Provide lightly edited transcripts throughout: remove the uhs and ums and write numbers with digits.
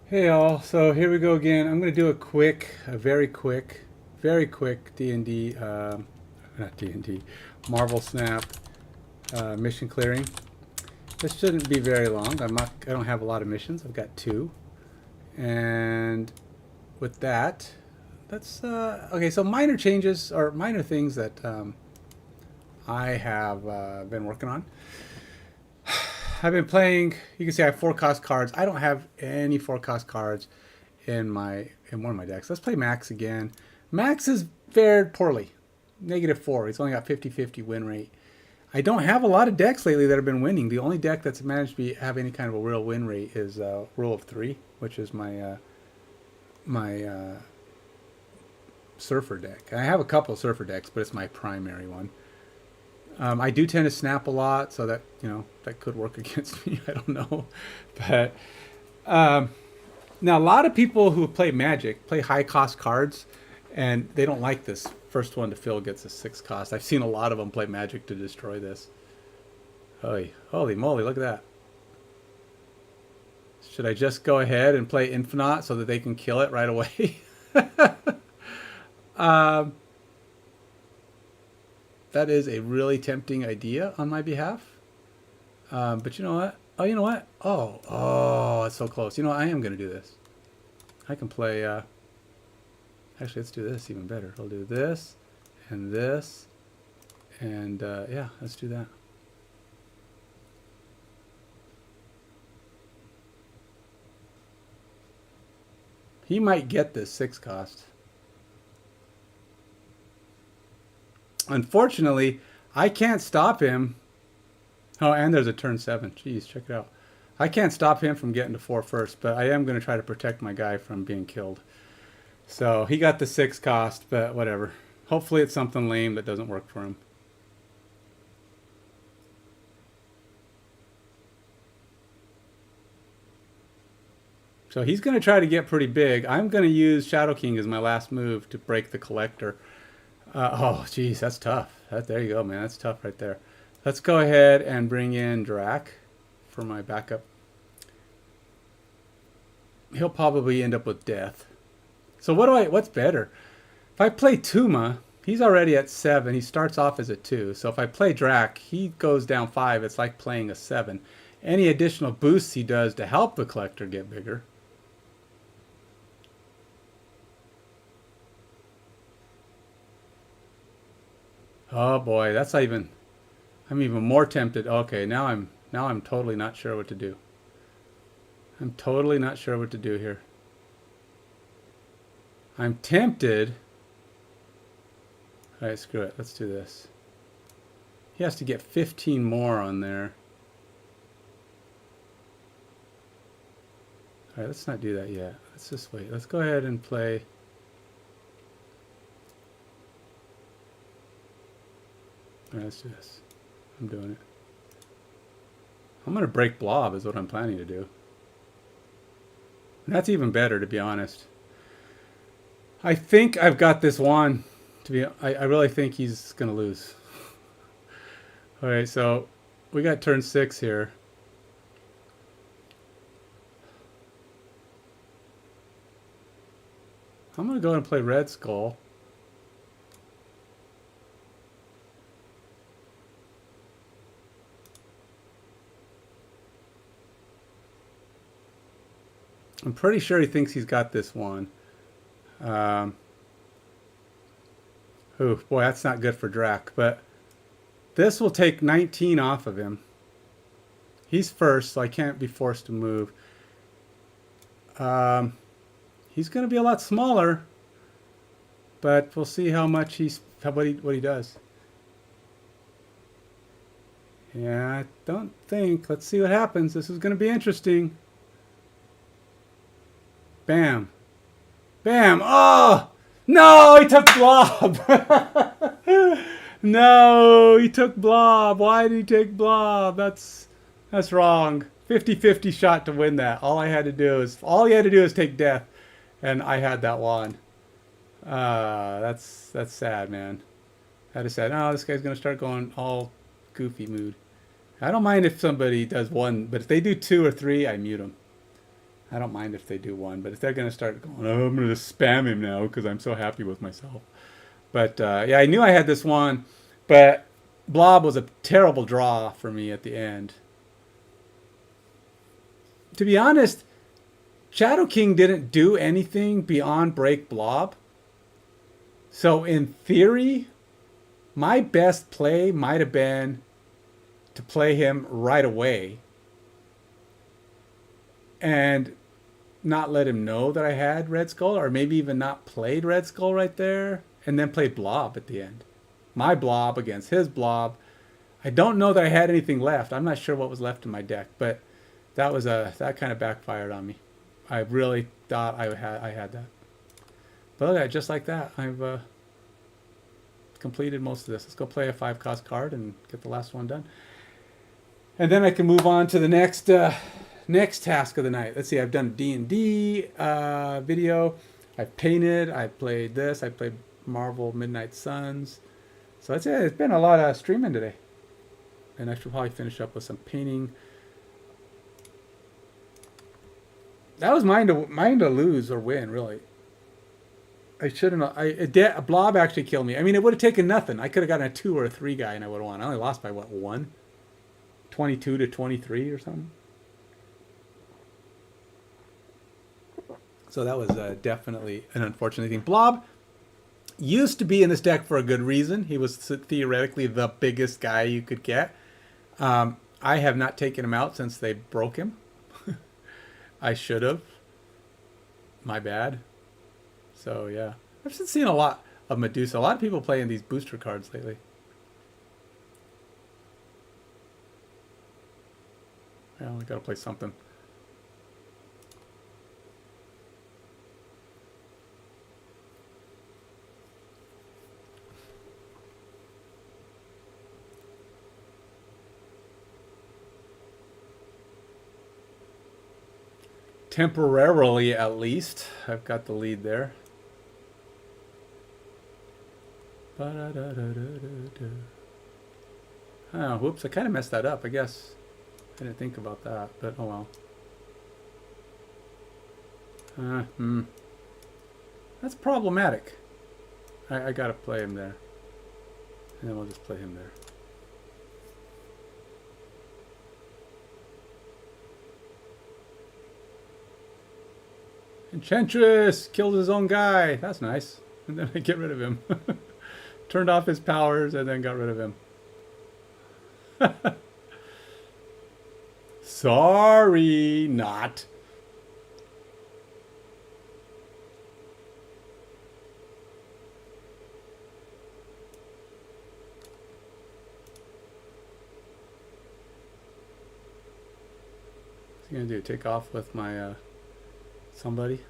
Hey all, so here we go again. I'm going to do a very quick D&D, not D&D, Marvel Snap mission clearing. This shouldn't be very long. I don't have a lot of missions. I've got two. And with that, okay, so minor changes or minor things that I have been working on. I've been playing. You can see I have 4 cost cards. I don't have any 4 cost cards in one of my decks. Let's play Max again. Max has fared poorly. -4. He's only got 50-50 win rate. I don't have a lot of decks lately that have been winning. The only deck that's managed to have any kind of a real win rate is Rule of Three, which is my Surfer deck. I have a couple of Surfer decks, but it's my primary one. I do tend to snap a lot, so that could work against me. I don't know, but um, now a lot of people who play Magic play high cost cards, and they don't like this. First one to fill gets a 6 cost. I've seen a lot of them play Magic to destroy this. Holy moly! Look at that. Should I just go ahead and play Infinite so that they can kill it right away? um, that is a really tempting idea on my behalf. But you know what? Oh, you know what? Oh, it's so close. You know what? I am going to do this. I can play... actually, let's do this even better. I'll do this, and yeah, let's do that. He might get this 6 cost. Unfortunately, I can't stop him. Oh, and there's a turn 7. Jeez, check it out. I can't stop him from getting to 4 first, but I am going to try to protect my guy from being killed. So he got the 6 cost, but whatever. Hopefully it's something lame that doesn't work for him. So he's going to try to get pretty big. I'm going to use Shadow King as my last move to break the collector. Oh, geez, that's tough. There you go, man. That's tough right there. Let's go ahead and bring in Drac for my backup. He'll probably end up with death. So what's better? If I play Tuma, he's already at 7. He starts off as a 2. So if I play Drac, he goes down 5. It's like playing a 7. Any additional boosts he does to help the collector get bigger. Oh boy, that's not even... I'm even more tempted. Okay, now I'm totally not sure what to do. I'm totally not sure what to do here. I'm tempted. All right, screw it. Let's do this. He has to get 15 more on there. All right, let's not do that yet. Let's just wait. Let's go ahead and play. All right, let's do this. I'm doing it. I'm going to break Blob is what I'm planning to do. And that's even better, to be honest. I think I've got this one. I really think he's going to lose. All right, so we got turn 6 here. I'm going to go and play Red Skull. I'm pretty sure he thinks he's got this one. Oh, boy, that's not good for Drac. But this will take 19 off of him. He's first, so I can't be forced to move. He's going to be a lot smaller. But we'll see how much what he does. Yeah, I don't think. Let's see what happens. This is going to be interesting. Bam. Bam. Oh! No, he took Blob. No, he took Blob. Why did he take Blob? That's wrong. 50-50 shot to win that. All he had to do is take death, and I had that one. That's sad, man. That is sad. Oh, this guy's gonna start going all goofy mood. I don't mind if somebody does one, but if they do 2 or 3, I mute them. I don't mind if they do one, but if they're going to start going, oh, I'm going to spam him now because I'm so happy with myself. But yeah, I knew I had this one, but Blob was a terrible draw for me at the end. To be honest, Shadow King didn't do anything beyond break Blob. So in theory, my best play might have been to play him right away and not let him know that I had Red Skull, or maybe even not played Red Skull right there, and then played Blob at the end. My Blob against his Blob. I don't know that I had anything left. I'm not sure what was left in my deck, but that was that kind of backfired on me. I really thought I had that. But look at it, just like that, I've completed most of this. Let's go play a 5-cost card and get the last one done. And then I can move on to the next next task of the night. Let's see, I've done D&D video. I've painted. I played this. I played Marvel Midnight Suns. So that's it. It's been a lot of streaming today. And I should probably finish up with some painting. That was mine to lose or win, really. I shouldn't have. A Blob actually killed me. I mean, it would have taken nothing. I could have gotten a 2 or a 3 guy and I would have won. I only lost by, what, 1? 22 to 23 or something. So that was definitely an unfortunate thing. Blob used to be in this deck for a good reason. He was theoretically the biggest guy you could get. I have not taken him out since they broke him. I should have. My bad. So yeah, I've been seeing a lot of Medusa. A lot of people playing these booster cards lately. Well, we gotta play something. Temporarily, at least. I've got the lead there. Oh, whoops, I kind of messed that up, I guess. I didn't think about that, but oh well. That's problematic. I gotta play him there. And then we'll just play him there. Enchantress killed his own guy. That's nice. And then I get rid of him. Turned off his powers and then got rid of him. Sorry, not. What's he gonna do? Take off with my somebody?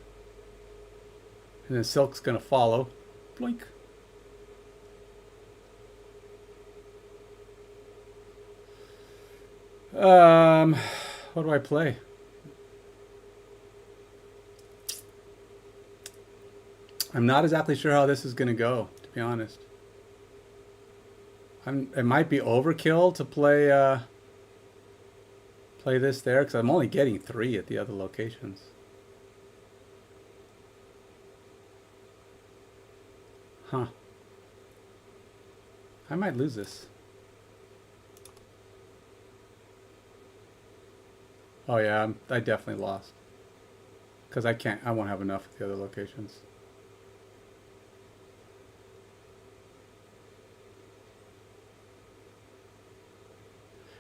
And then Silk's gonna follow. Blink. What do I play? I'm not exactly sure how this is gonna go, to be honest. It might be overkill to play play this there, because I'm only getting 3 at the other locations. Huh. I might lose this. Oh yeah, I definitely lost. Because I won't have enough at the other locations.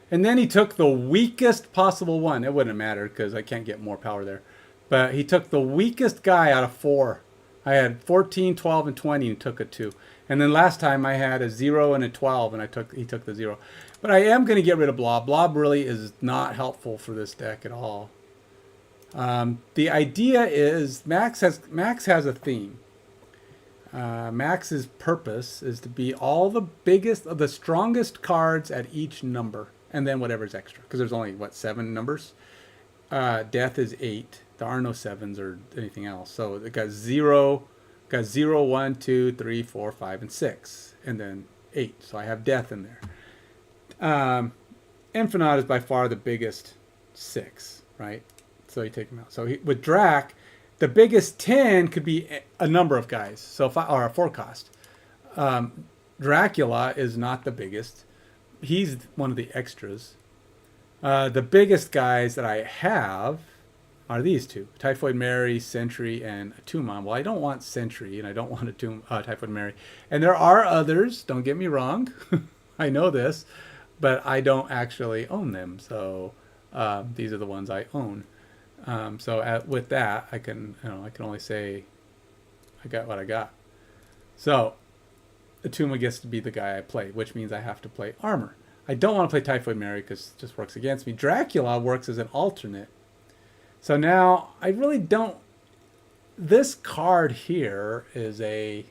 And then he took the weakest possible one. It wouldn't matter because I can't get more power there. But he took the weakest guy out of 4. I had 14, 12, and 20 and took a 2. And then last time I had a 0 and a 12 and he took the 0. But I am going to get rid of Blob. Blob really is not helpful for this deck at all. The idea is Max has a theme. Max's purpose is to be all the biggest, the strongest cards at each number. And then whatever's extra. Because there's only, what, 7 numbers? Death is 8. There are no 7s or anything else. So it got 0, 1, 2, 3, 4, 5, and 6. And then 8. So I have death in there. Infinite is by far the biggest 6, right? so you take him out. So with Drac, the biggest 10 could be a number of guys. So or a 4 cost. Dracula is not the biggest. He's one of the extras. The biggest guys that I have are these two: Typhoid Mary, Sentry, and Atumon. Well, I don't want Sentry, and I don't want Typhoid Mary. And there are others, don't get me wrong. I know this, but I don't actually own them. So these are the ones I own. With that, I can only say I got what I got. So Atuma gets to be the guy I play, which means I have to play armor. I don't want to play Typhoid Mary because it just works against me. Dracula works as an alternate. So now I really don't. This card here is a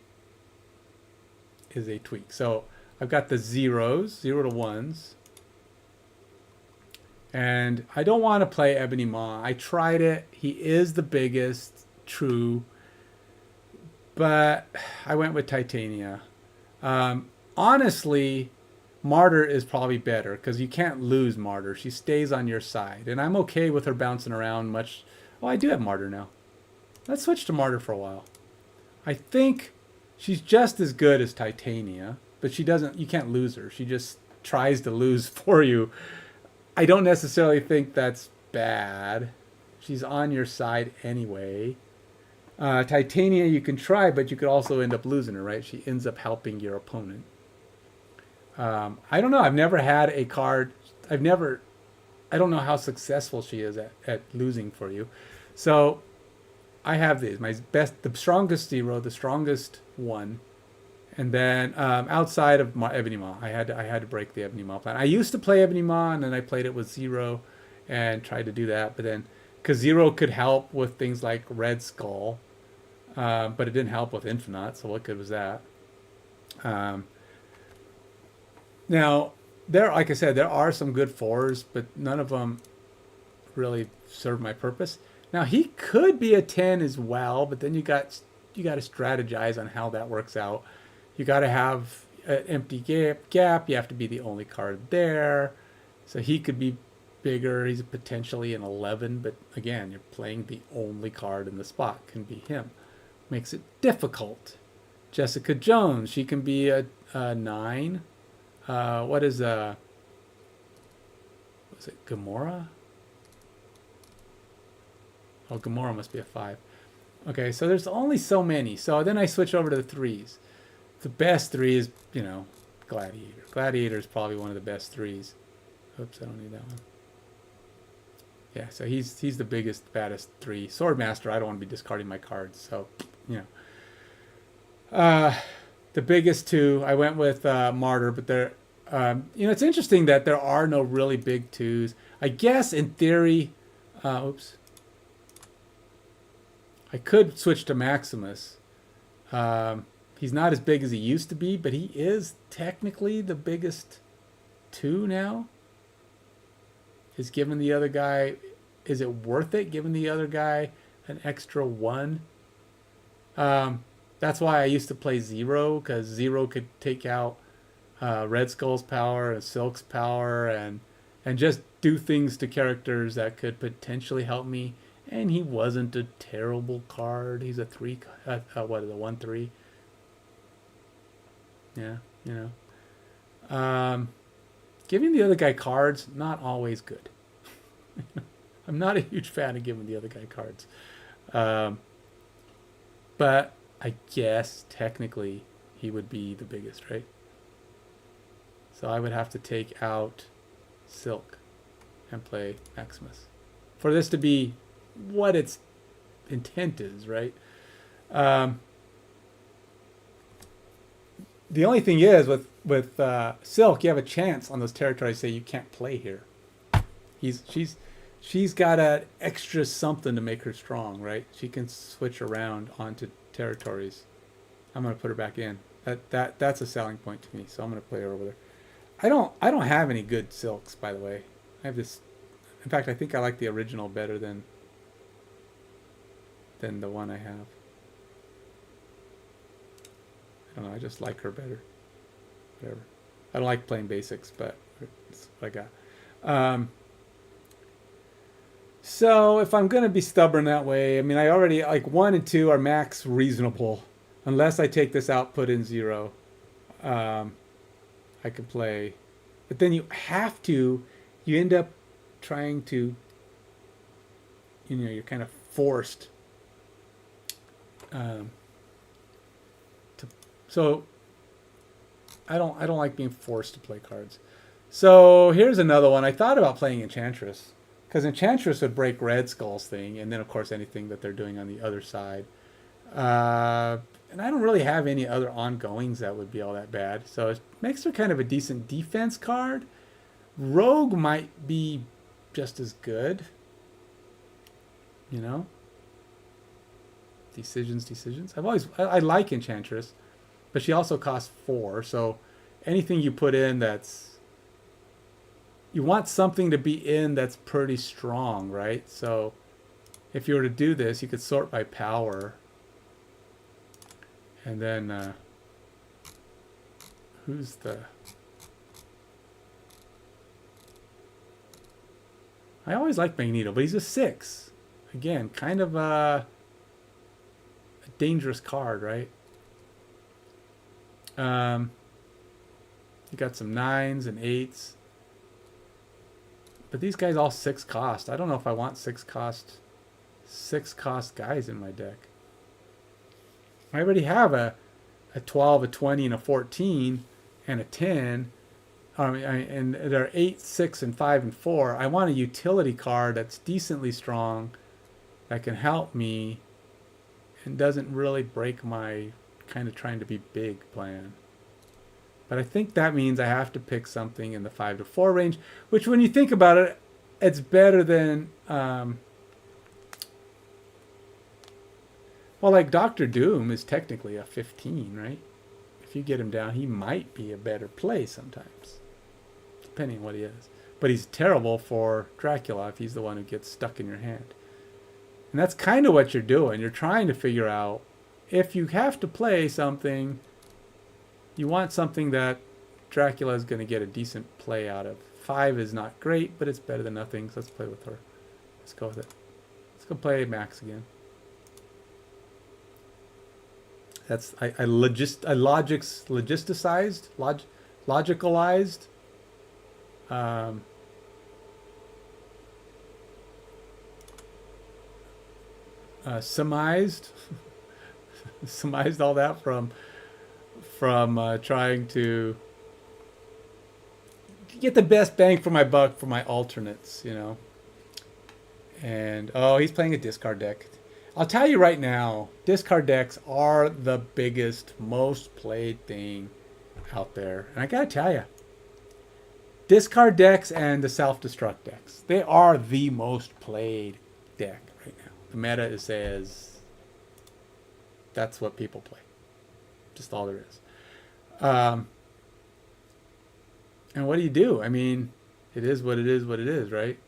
tweak. So I've got the zeros, 0 to 1s. And I don't want to play Ebony Maw. I tried it. He is the biggest, true. But I went with Titania. Honestly, Martyr is probably better because you can't lose Martyr. She stays on your side. And I'm okay with her bouncing around much. Oh, I do have Martyr now. Let's switch to Martyr for a while. I think she's just as good as Titania, but she doesn't. You can't lose her. She just tries to lose for you. I don't necessarily think that's bad. She's on your side anyway. Titania you can try, but you could also end up losing her, right? She ends up helping your opponent. I don't know. I've never had a card. I don't know how successful she is at losing for you. So I have these. The strongest 0, the strongest 1. And then outside of Ebony Maw, I had to break the Ebony Maw plan. I used to play Ebony Maw, and then I played it with 0 and tried to do that. But then, because 0 could help with things like Red Skull, but it didn't help with Infinite, so what good was that? Now, like I said, there are some good 4s, but none of them really serve my purpose. Now, he could be a 10 as well, but then you got to strategize on how that works out. You got to have an empty gap. You have to be the only card there. So he could be bigger. He's potentially an 11, but again, you're playing the only card in the spot. Can be him. Makes it difficult. Jessica Jones, she can be a 9. Was it Gamora? Oh, Gamora must be a 5. Okay, so there's only so many. So then I switch over to the 3s. The best 3 is, Gladiator. Gladiator is probably one of the best 3s. Oops, I don't need that one. Yeah, so he's the biggest, baddest 3. Swordmaster, I don't want to be discarding my cards. So, the biggest 2, I went with Martyr, but they're, it's interesting that there are no really big 2s. I guess in theory, I could switch to Maximus. He's not as big as he used to be, but he is technically the biggest 2 now. Is giving the other guy, is it worth it giving the other guy an extra 1? That's why I used to play 0, because 0 could take out Red Skull's power and Silk's power and just do things to characters that could potentially help me. And he wasn't a terrible card. He's a 3, a 1/3. Yeah, giving the other guy cards, not always good. I'm not a huge fan of giving the other guy cards. But I guess technically he would be the biggest, right? So I would have to take out Silk and play Maximus for this to be what its intent is, right? The only thing is with Silk, you have a chance on those territories. Say you can't play here. She's got an extra something to make her strong, right? She can switch around onto territories. I'm gonna put her back in. That's a selling point to me. So I'm gonna play her over there. I don't have any good Silks, by the way. I have this. In fact, I think I like the original better than the one I have. I don't know, I just like her better. Whatever. I don't like playing basics, but it's what I got. So if I'm gonna be stubborn that way, I mean, I already like 1 and 2 are max reasonable, unless I take this out, put in 0. Um, I could play, but then you have to. You end up trying to. You know, you're kind of forced. Um, to, so I don't like being forced to play cards. So here's another one. I thought about playing Enchantress, because Enchantress would break Red Skull's thing, and then of course anything that they're doing on the other side. And I don't really have any other ongoings that would be all that bad. So it makes her kind of a decent defense card. Rogue might be just as good. You know? Decisions. I like Enchantress, but she also costs 4. So anything you put in that's, you want something to be in that's pretty strong, right? So if you were to do this, you could sort by power. And then, who's the... I always like Magneto, but he's a 6. Again, kind of a dangerous card, right? You got some 9s and 8s. But these guys all 6 cost. I don't know if I want 6 cost guys in my deck. I already have a 12, a 20, and a 14, and a 10. And there are 8, 6, and 5, and 4. I want a utility card that's decently strong, that can help me, and doesn't really break my kind of trying to be big plan. But I think that means I have to pick something in the 5 to 4 range, which when you think about it, it's better than... well, like Doctor Doom is technically a 15, right? If you get him down, he might be a better play sometimes, depending on what he is. But he's terrible for Dracula if he's the one who gets stuck in your hand. And that's kind of what you're doing. You're trying to figure out, if you have to play something, you want something that Dracula is going to get a decent play out of. 5 is not great, but it's better than nothing, so let's play with her. Let's go with it. Let's go play Max again. That's logicalized, surmised, surmised all that from trying to get the best bang for my buck for my alternates, you know. And oh, he's playing a discard deck. I'll tell you right now, discard decks are the biggest, most played thing out there. And I gotta tell you, discard decks and the self-destruct decks, they are the most played deck right now. The meta says that's what people play. Just all there is. And what do? I mean, it is what it is, right?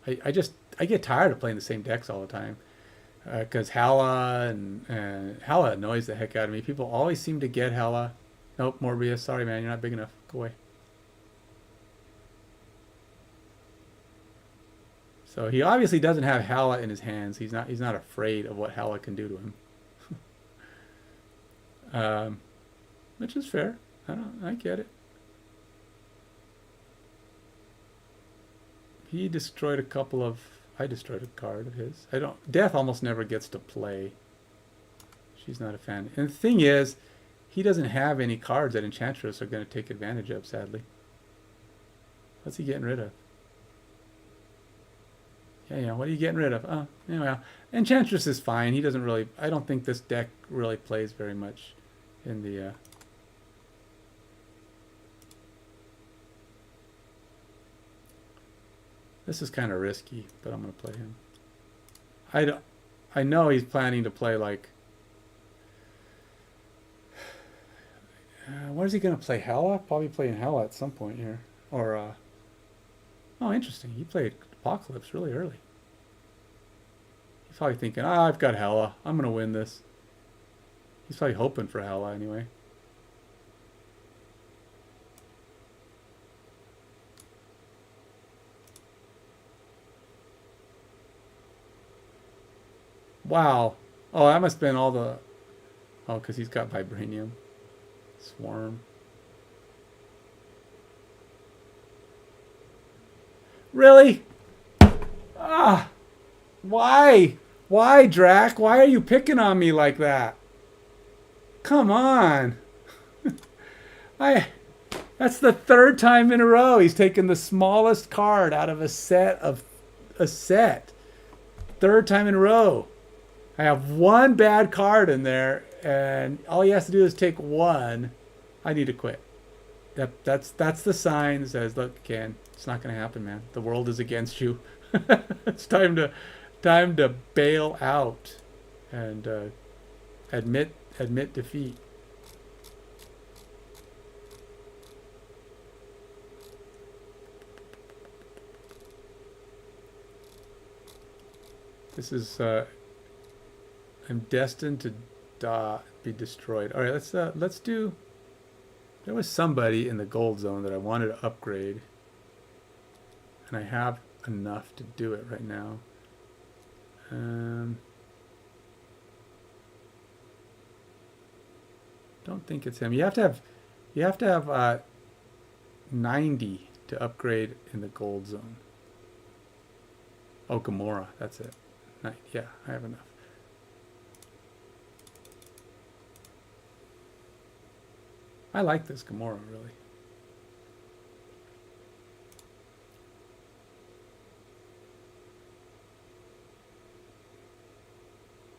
I get tired of playing the same decks all the time, because Hela and Hela annoys the heck out of me. People always seem to get Hela. Nope, Morbius. Sorry, man, you're not big enough. Go away. So he obviously doesn't have Hela in his hands. He's not afraid of what Hela can do to him. Which is fair. I get it. He destroyed a couple of... I destroyed a card of his. Death almost never gets to play. She's not a fan. And the thing is, he doesn't have any cards that Enchantress are going to take advantage of, sadly. What's he getting rid of? Yeah, what are you getting rid of? Oh, anyway, Enchantress is fine. He doesn't really... I don't think this deck really plays very much in the... This is kind of risky, but I'm going to play him. I know he's planning to play like... what is he going to play? Hela? Probably playing Hela at some point here. Or, oh, interesting. He played Apocalypse really early. He's probably thinking, I've got Hela. I'm going to win this. He's probably hoping for Hela anyway. Wow. Oh, that must have been all the... Oh, because he's got vibranium. Swarm. Really? Ah! Why? Why, Drac? Why are you picking on me like that? Come on. I... That's the third time in a row he's taken the smallest card out of a set of... A set. Third time in a row. I have one bad card in there, and all he has to do is take one. I need to quit. That's the sign that says, look, Ken, it's not going to happen, man. The world is against you. It's time to bail out and admit defeat. This is I'm destined to be destroyed. All right, let's do. There was somebody in the gold zone that I wanted to upgrade, and I have enough to do it right now. Don't think it's him. You have to have 90 to upgrade in the gold zone. Oh, Gamora, that's it. Yeah, I have enough. I like this Gamora, really.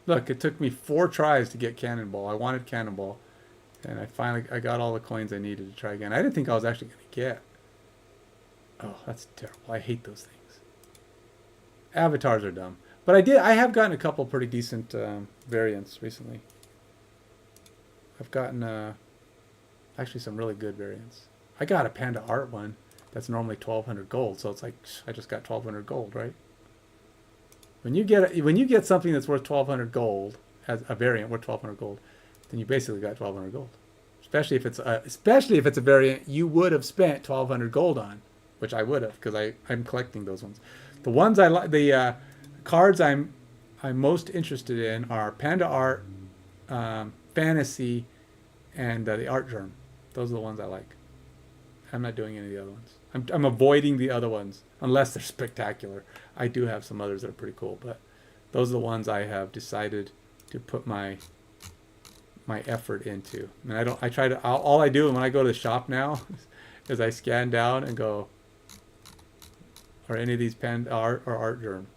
Look, it took me 4 tries to get Cannonball. I wanted Cannonball, and I got all the coins I needed to try again. I didn't think I was actually going to get. Oh, that's terrible. I hate those things. Avatars are dumb. But I have gotten a couple pretty decent variants recently. I've gotten actually some really good variants. I got a Panda Art one that's normally 1,200 gold, so it's like I just got 1,200 gold, right? When you get something that's worth 1,200 gold, as a variant worth 1,200 gold, then you basically got 1,200 gold. Especially if it's a variant you would have spent 1,200 gold on, which I would have because I'm collecting those ones. The ones I like, the cards I'm most interested in are Panda Art, Fantasy, and the Art Germ. Those are the ones I like. I'm not doing any of the other ones. I'm avoiding the other ones unless they're spectacular. I do have some others that are pretty cool, but those are the ones I have decided to put my effort into. And all I do when I go to the shop now is I scan down and go, are any of these Panda Art or Art Germ?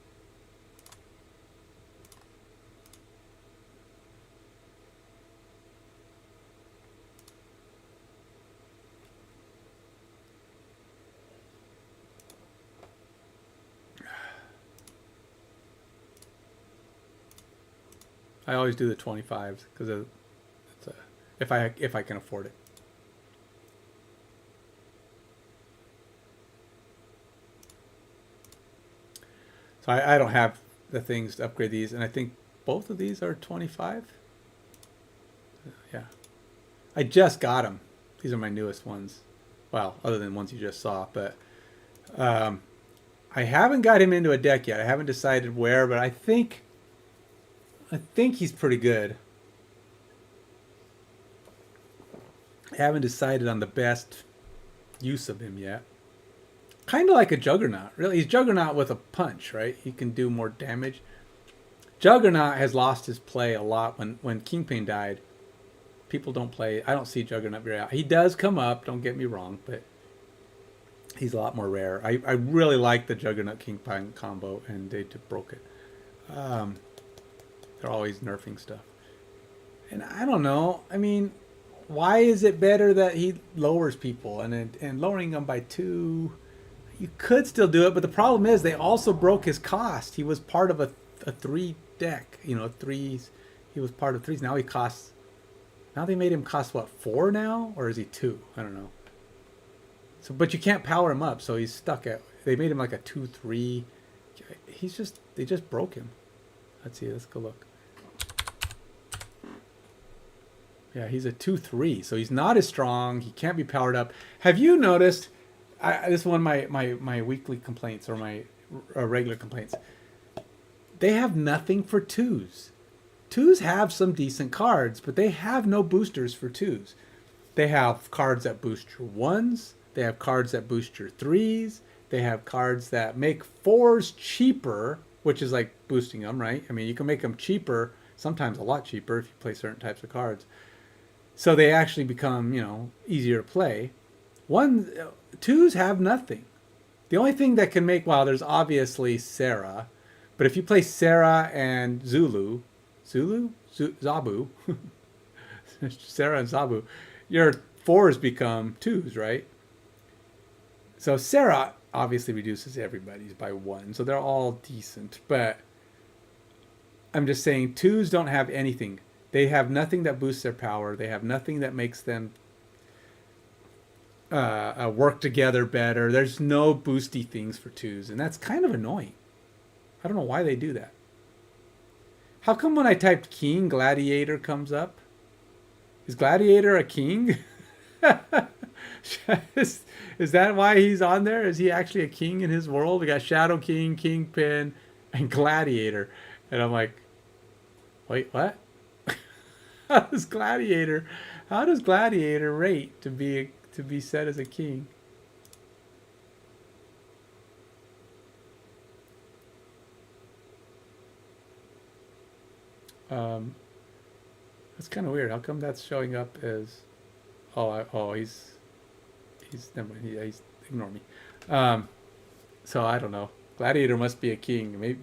I always do the 25s because if I can afford it. So I don't have the things to upgrade these, and I think both of these are 25. Yeah, I just got them. These are my newest ones. Well, other than ones you just saw, but I haven't got him into a deck yet. I haven't decided where, but I think he's pretty good. I haven't decided on the best use of him yet. Kind of like a Juggernaut. Really, he's Juggernaut with a punch, right? He can do more damage. Juggernaut has lost his play a lot. When Kingpin died, people don't play. I don't see Juggernaut very out. He does come up, don't get me wrong, but he's a lot more rare. I really like the Juggernaut Kingpin combo, and they broke it. They're always nerfing stuff. And I don't know. I mean, why is it better that he lowers people and lowering them by 2? You could still do it, but the problem is they also broke his cost. He was part of a 3 deck. You know, 3s. He was part of 3s. Now he costs. Now they made him cost what, 4 now, or is he 2? I don't know. So, but you can't power him up, so he's stuck at. They made him like a 2/3. They just broke him. Let's see. Let's go look. Yeah, he's a 2/3, so he's not as strong. He can't be powered up. Have you noticed? This is one of my weekly complaints or my regular complaints. they have nothing for twos. Twos have some decent cards, but they have no boosters for twos. They have cards that boost your ones. They have cards that boost your threes. They have cards that make fours cheaper, which is like boosting them, right? I mean, you can make them cheaper, sometimes a lot cheaper if you play certain types of cards. So they actually become, you know, easier to play. Twos have nothing. The only thing that can make, well, there's obviously Sarah, but if you play Sarah and Zabu, Sarah and Zabu, your fours become twos, right? So Sarah obviously reduces everybody's by one, so they're all decent. But I'm just saying twos don't have anything. They have nothing that boosts their power. They have nothing that makes them work together better. There's no boosty things for twos, and that's kind of annoying. I don't know why they do that. How come when I typed king, gladiator comes up? Is gladiator a king? Is that why he's on there? Is he actually a king in his world? We got Shadow King, Kingpin, and Gladiator. And I'm like, wait, what? How does Gladiator rate to be set as a king? That's kind of weird. How come that's showing up as? He's never mind. He's ignore me. So I don't know. Gladiator must be a king. Maybe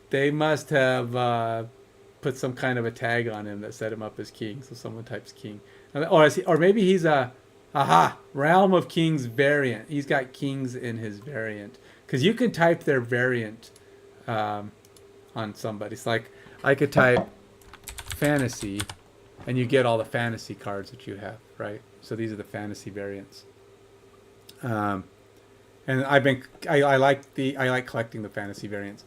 they must have put some kind of a tag on him that set him up as king. So someone types king, or maybe he's a Realm of Kings variant. He's got kings in his variant because you can type their variant on somebody. It's like I could type fantasy, and you get all the fantasy cards that you have, right? So these are the fantasy variants. And I like collecting the fantasy variants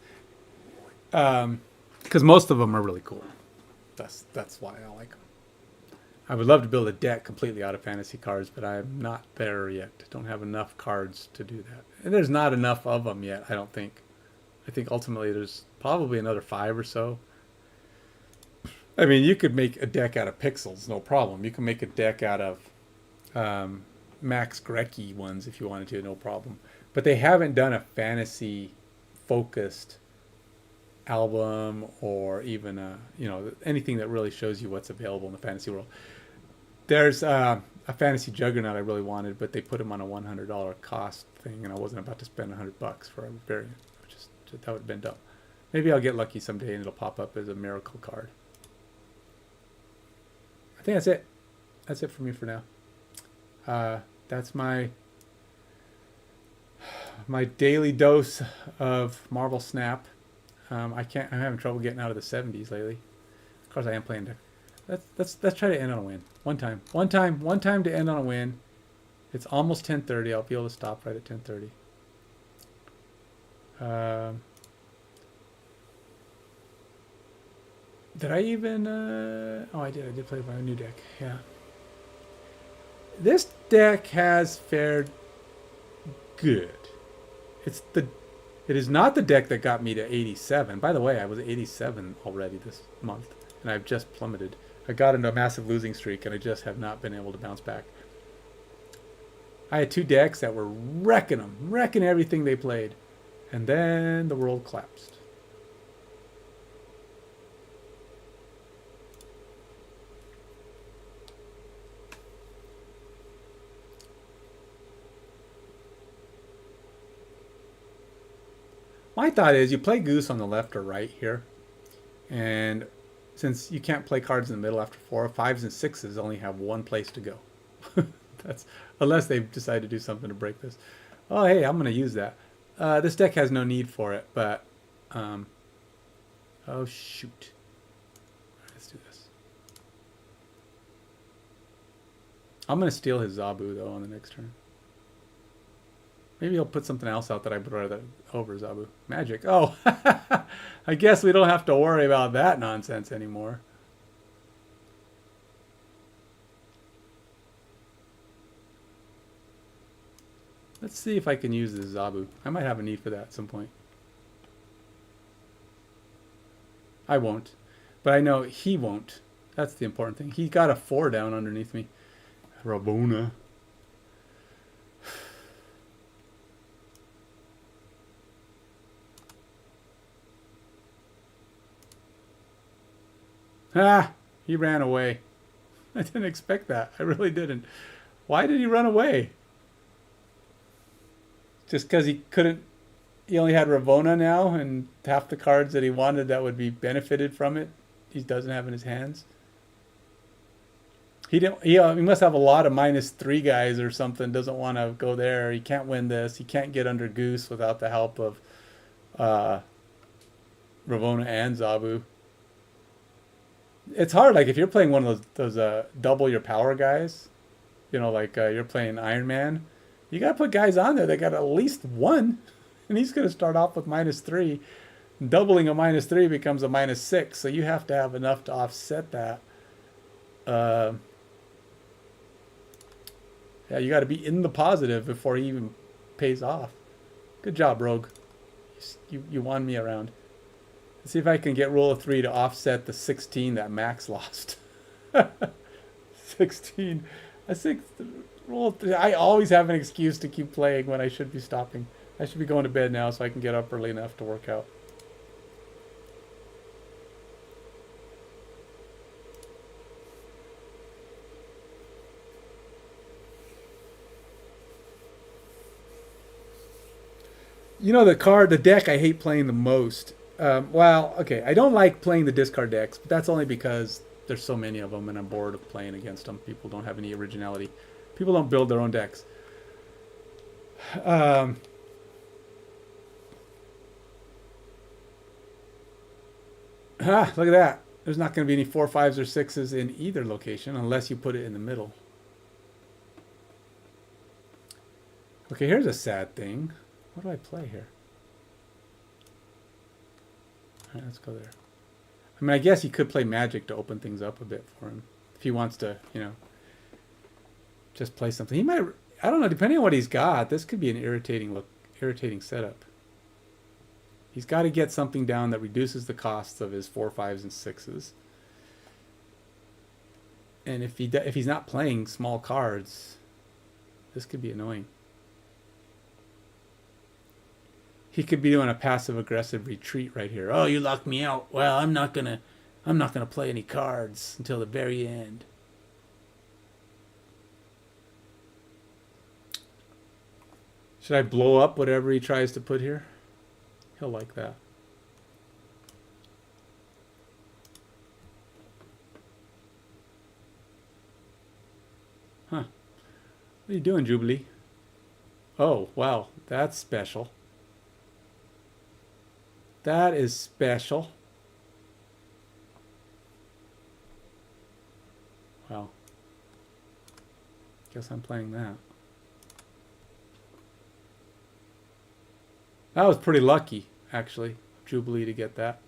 because most of them are really cool. That's why I like them. I would love to build a deck completely out of fantasy cards, but I'm not there yet. I don't have enough cards to do that, and there's not enough of them yet. I don't think. I think ultimately there's probably another 5 or so. I mean, you could make a deck out of pixels, no problem. You can make a deck out of Max Grecki ones if you wanted to, no problem. But they haven't done a fantasy-focused album or even anything that really shows you what's available in the fantasy world. There's a fantasy juggernaut I really wanted, but they put him on a $100 cost thing, and I wasn't about to spend $100 for a variant. That would have been dumb. Maybe I'll get lucky someday and it'll pop up as a miracle card. I think that's it. That's it for me for now. That's my daily dose of Marvel Snap. I'm having trouble getting out of the 70s lately. Of course, I am playing. Let's try to end on a win. One time to end on a win. It's almost 10:30. I'll be able to stop right at 10:30. Did I even? I did play my new deck. Yeah. This deck has fared good. It is not the deck that got me to 87. By the way, I was 87 already this month, and I've just plummeted. I got into a massive losing streak, and I just have not been able to bounce back. I had 2 decks that were wrecking everything they played, and then the world collapsed. My thought is you play Goose on the left or right here, and since you can't play cards in the middle after 4, 5s and 6s only have one place to go. That's unless they decide to do something to break this. Oh, hey, I'm going to use that. This deck has no need for it, but oh shoot. Let's do this. I'm going to steal his Zabu though on the next turn. Maybe he'll put something else out that I would rather over Zabu. Magic. Oh, I guess we don't have to worry about that nonsense anymore. Let's see if I can use this Zabu. I might have a need for that at some point. I won't. But I know he won't. That's the important thing. He got a 4 down underneath me. Rabona. Ah, he ran away. I didn't expect that. I really didn't. Why did he run away? Just because he couldn't, he only had Ravona now, and half the cards that he wanted that would be benefited from it, he doesn't have in his hands. He didn't. He must have a lot of -3 guys or something. Doesn't want to go there. He can't win this. He can't get under Goose without the help of Ravona and Zabu. It's hard. Like if you're playing one of those double your power guys, you know, like you're playing Iron Man, you got to put guys on there that got at least 1, and he's going to start off with -3. Doubling a -3 becomes a -6, so you have to have enough to offset that. Yeah, you got to be in the positive before he even pays off. Good job, Rogue. You won me around. Let's see if I can get rule of 3 to offset the 16 that Max lost. 16. I think rule of 3. I always have an excuse to keep playing when I should be stopping. I should be going to bed now so I can get up early enough to work out. You know, the deck I hate playing the most. Well, okay, I don't like playing the discard decks, but that's only because there's so many of them and I'm bored of playing against them. People don't have any originality. People don't build their own decks. Look at that. There's not going to be any 4, 5s, or 6s in either location unless you put it in the middle. Okay, here's a sad thing. What do I play here? All right, let's go there. I mean, I guess he could play Magic to open things up a bit for him. If he wants to, you know, just play something. He might, I don't know, depending on what he's got, this could be an irritating setup. He's got to get something down that reduces the costs of his 4, 5s, and 6s. And if he's not playing small cards, this could be annoying. He could be doing a passive-aggressive retreat right here. Oh, you locked me out. Well, I'm not gonna play any cards until the very end. Should I blow up whatever he tries to put here? He'll like that. Huh. What are you doing, Jubilee? Oh, wow. That's special. That is special. Well, guess I'm playing that. That was pretty lucky, actually, Jubilee, to get that.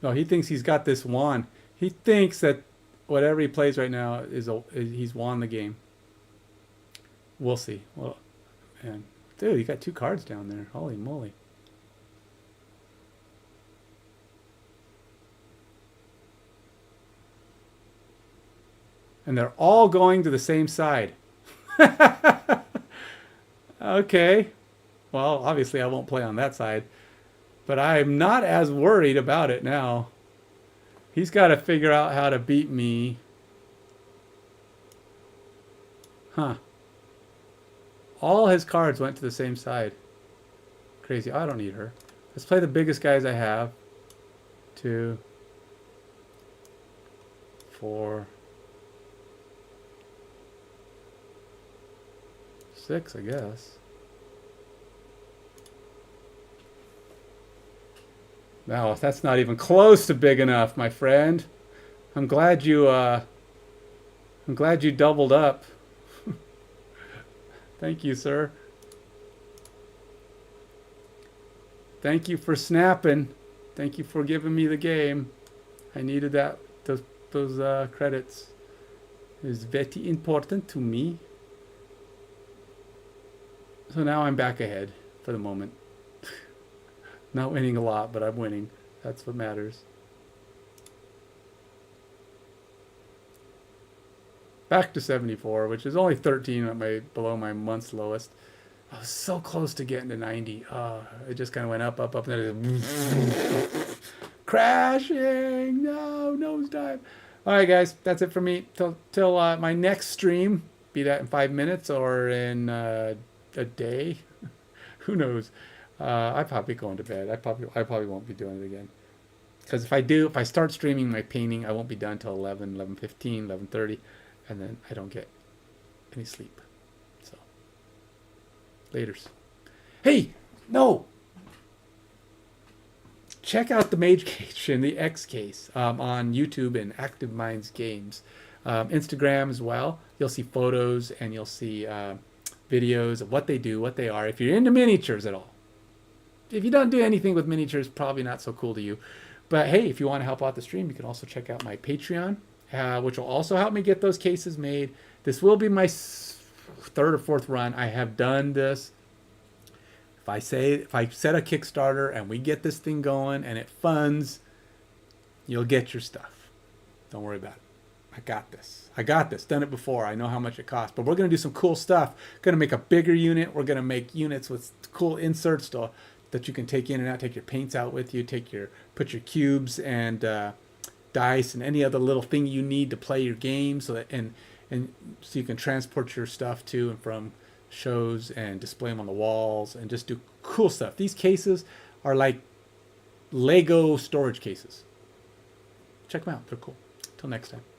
No, he thinks he's got this won. He thinks that whatever he plays right now he's won the game. We'll see. Well, man, dude, you got 2 cards down there. Holy moly. And they're all going to the same side. Okay. Well, obviously I won't play on that side. But I'm not as worried about it now. He's got to figure out how to beat me. Huh. All his cards went to the same side. Crazy. I don't need her. Let's play the biggest guys I have. 2, 4, 6, I guess. No, that's not even close to big enough, my friend. I'm glad you doubled up. Thank you, sir. Thank you for snapping. Thank you for giving me the game. I needed that those credits. It's very important to me. So now I'm back ahead for the moment. Not winning a lot, but I'm winning. That's what matters. Back to 74, which is only 13 at below my month's lowest. I was so close to getting to 90. It just kind of went up, up, up, and then it crashing. No, nosedive. All right, guys, that's it for me. Till my next stream, be that in 5 minutes or in a day. Who knows? I probably going to bed. I probably won't be doing it again. Because if I start streaming my painting, I won't be done till 11, 11:15, 11:30, and then I don't get any sleep. So, laters. Hey, no! Check out the Mage Cage and the X Case on YouTube and Active Minds Games. Instagram as well. You'll see photos and you'll see videos of what they do, what they are. If you're into miniatures at all. If you don't do anything with miniatures, probably not so cool to you. But hey, if you want to help out the stream, you can also check out my Patreon, which will also help me get those cases made. This will be my third or fourth run. I have done this. If I set a Kickstarter and we get this thing going and it funds, you'll get your stuff. Don't worry about it. I got this. Done it before. I know how much it costs. But we're going to do some cool stuff. Going to make a bigger unit. We're going to make units with cool inserts that you can take in and out. Take your paints out with you. Put your cubes and dice and any other little thing you need to play your game. So you can transport your stuff to and from shows and display them on the walls and just do cool stuff. These cases are like Lego storage cases. Check them out. They're cool. Till next time.